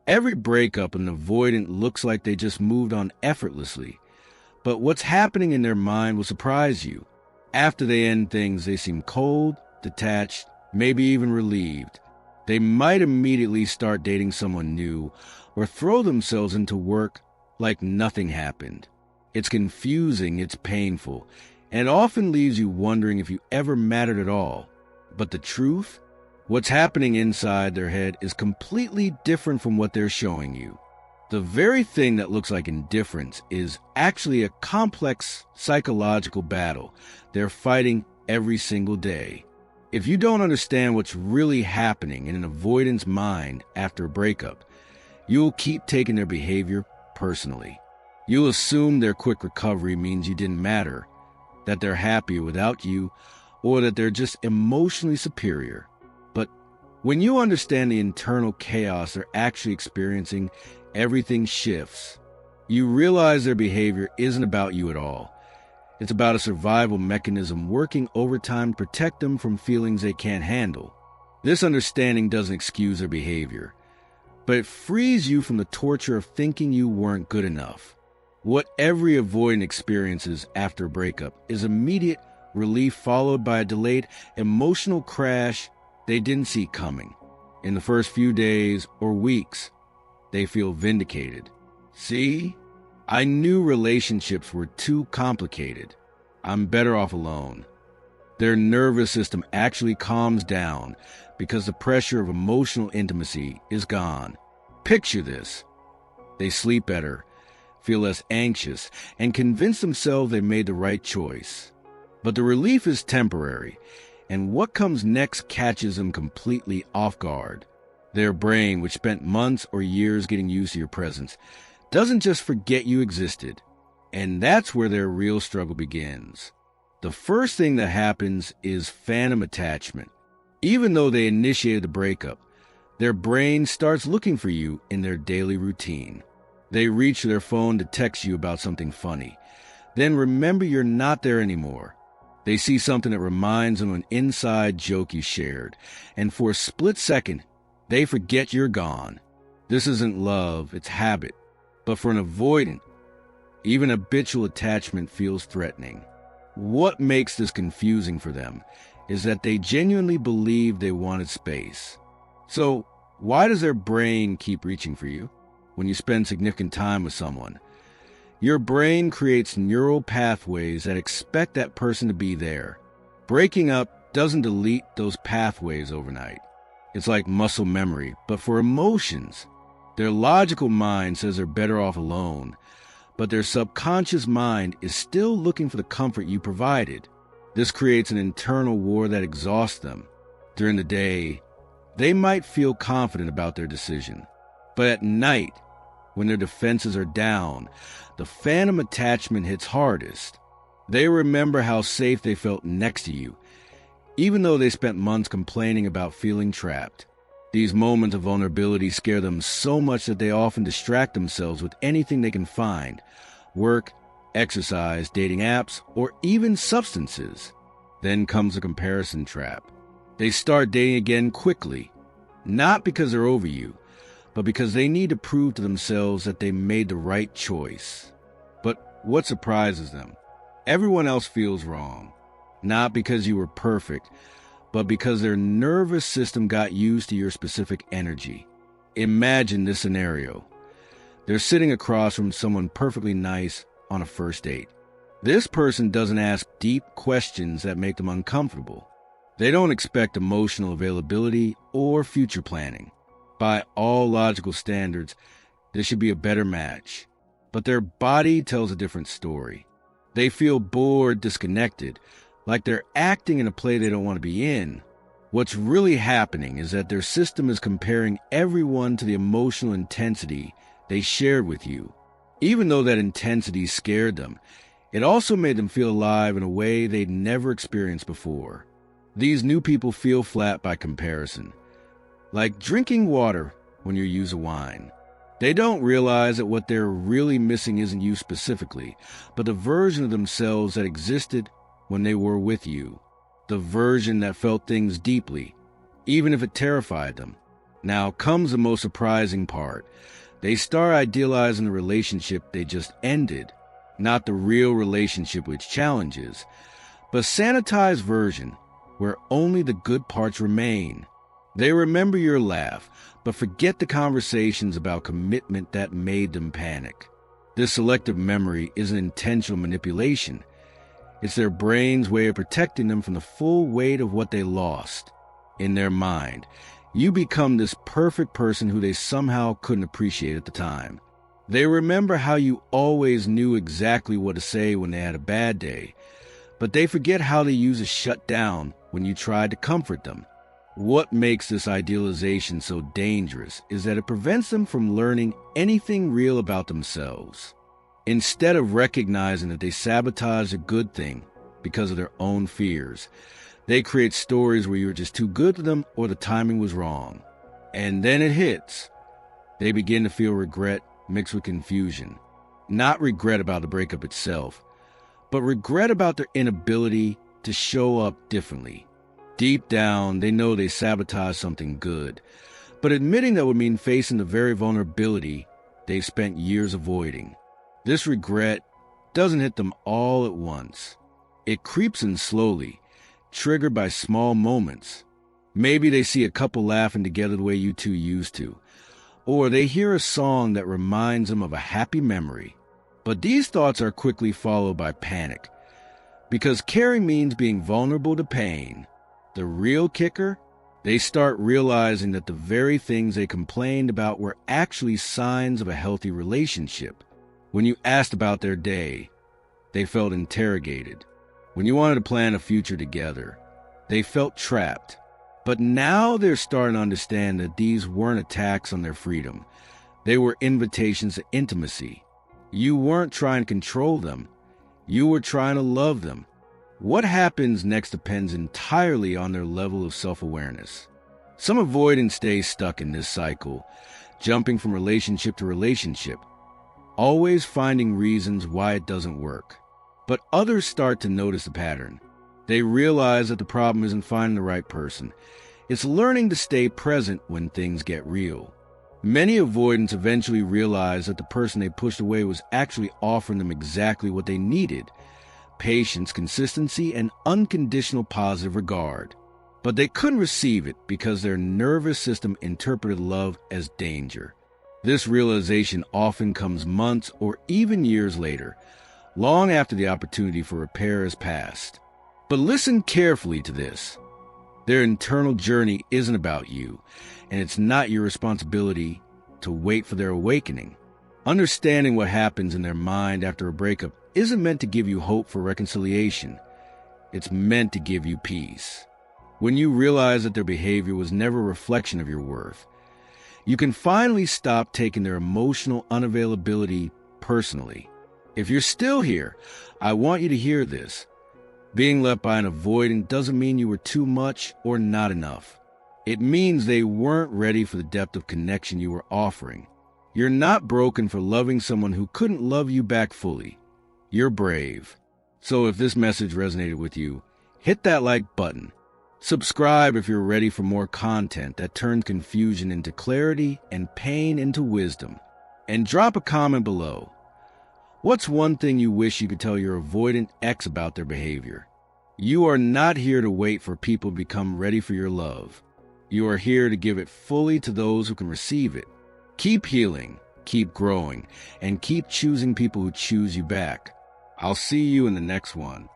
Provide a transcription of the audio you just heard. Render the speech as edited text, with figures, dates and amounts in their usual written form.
Every breakup an avoidant looks like they just moved on effortlessly, but what's happening in their mind will surprise you. After they end things, they seem cold, detached, maybe even relieved. They might immediately start dating someone new or throw themselves into work like nothing happened. It's confusing, it's painful, and it often leaves you wondering if you ever mattered at all. But the truth? What's happening inside their head is completely different from what they're showing you. The very thing that looks like indifference is actually a complex psychological battle they're fighting every single day. If you don't understand what's really happening in an avoidant's mind after a breakup, you'll keep taking their behavior personally. You'll assume their quick recovery means you didn't matter, that they're happier without you, or that they're just emotionally superior. But when you understand the internal chaos they're actually experiencing, everything shifts. You realize their behavior isn't about you at all. It's about a survival mechanism working overtime to protect them from feelings they can't handle. This understanding doesn't excuse their behavior, but it frees you from the torture of thinking you weren't good enough. What every avoidant experiences after a breakup is immediate relief followed by a delayed emotional crash they didn't see coming. In the first few days or weeks, they feel vindicated. See? I knew relationships were too complicated. I'm better off alone. Their nervous system actually calms down because the pressure of emotional intimacy is gone. Picture this. They sleep better, feel less anxious, and convince themselves they made the right choice. But the relief is temporary, and what comes next catches them completely off guard. Their brain, which spent months or years getting used to your presence, doesn't just forget you existed. And that's where their real struggle begins. The first thing that happens is phantom attachment. Even though they initiated the breakup, their brain starts looking for you in their daily routine. They reach their phone to text you about something funny. Then remember you're not there anymore. They see something that reminds them of an inside joke you shared, and for a split second, they forget you're gone. This isn't love, it's habit. But for an avoidant, even habitual attachment feels threatening. What makes this confusing for them is that they genuinely believe they wanted space. So, why does their brain keep reaching for you when you spend significant time with someone? Your brain creates neural pathways that expect that person to be there. Breaking up doesn't delete those pathways overnight. It's like muscle memory, but for emotions. Their logical mind says they're better off alone, but their subconscious mind is still looking for the comfort you provided. This creates an internal war that exhausts them. During the day, they might feel confident about their decision, but at night, when their defenses are down, the phantom attachment hits hardest. They remember how safe they felt next to you, even though they spent months complaining about feeling trapped. These moments of vulnerability scare them so much that they often distract themselves with anything they can find: work, exercise, dating apps, or even substances. Then comes the comparison trap. They start dating again quickly, not because they're over you, but because they need to prove to themselves that they made the right choice. But what surprises them? Everyone else feels wrong, not because you were perfect, but because their nervous system got used to your specific energy. Imagine this scenario. They're sitting across from someone perfectly nice on a first date. This person doesn't ask deep questions that make them uncomfortable. They don't expect emotional availability or future planning. By all logical standards, this should be a better match. But their body tells a different story. They feel bored, disconnected, like they're acting in a play they don't want to be in. What's really happening is that their system is comparing everyone to the emotional intensity they shared with you. Even though that intensity scared them, it also made them feel alive in a way they'd never experienced before. These new people feel flat by comparison, like drinking water when you use a wine. They don't realize that what they're really missing isn't you specifically, but the version of themselves that existed when they were with you. The version that felt things deeply, even if it terrified them. Now comes the most surprising part. They start idealizing the relationship they just ended, not the real relationship with challenges, but a sanitized version where only the good parts remain. They remember your laugh, but forget the conversations about commitment that made them panic. This selective memory isn't intentional manipulation. It's their brain's way of protecting them from the full weight of what they lost. In their mind, you become this perfect person who they somehow couldn't appreciate at the time. They remember how you always knew exactly what to say when they had a bad day, but they forget how to use a shutdown when you tried to comfort them. What makes this idealization so dangerous is that it prevents them from learning anything real about themselves. Instead of recognizing that they sabotaged a good thing because of their own fears, they create stories where you were just too good to them or the timing was wrong. And then it hits. They begin to feel regret mixed with confusion. Not regret about the breakup itself, but regret about their inability to show up differently. Deep down, they know they sabotaged something good, but admitting that would mean facing the very vulnerability they've spent years avoiding. This regret doesn't hit them all at once. It creeps in slowly, triggered by small moments. Maybe they see a couple laughing together the way you two used to, or they hear a song that reminds them of a happy memory. But these thoughts are quickly followed by panic, because caring means being vulnerable to pain. The real kicker? They start realizing that the very things they complained about were actually signs of a healthy relationship. When you asked about their day, they felt interrogated. When you wanted to plan a future together, they felt trapped. But now they're starting to understand that these weren't attacks on their freedom. They were invitations to intimacy. You weren't trying to control them. You were trying to love them. What happens next depends entirely on their level of self-awareness. Some avoidants stay stuck in this cycle, jumping from relationship to relationship, always finding reasons why it doesn't work. But others start to notice the pattern. They realize that the problem isn't finding the right person. It's learning to stay present when things get real. Many avoidants eventually realize that the person they pushed away was actually offering them exactly what they needed: patience, consistency, and unconditional positive regard. But they couldn't receive it because their nervous system interpreted love as danger. This realization often comes months or even years later, long after the opportunity for repair has passed. But listen carefully to this. Their internal journey isn't about you, and it's not your responsibility to wait for their awakening. Understanding what happens in their mind after a breakup isn't meant to give you hope for reconciliation. It's meant to give you peace. When you realize that their behavior was never a reflection of your worth, you can finally stop taking their emotional unavailability personally. If you're still here, I want you to hear this. Being left by an avoidant doesn't mean you were too much or not enough. It means they weren't ready for the depth of connection you were offering. You're not broken for loving someone who couldn't love you back fully. You're brave. So if this message resonated with you, hit that like button. Subscribe if you're ready for more content that turns confusion into clarity and pain into wisdom. And drop a comment below. What's one thing you wish you could tell your avoidant ex about their behavior? You are not here to wait for people to become ready for your love. You are here to give it fully to those who can receive it. Keep healing, keep growing, and keep choosing people who choose you back. I'll see you in the next one.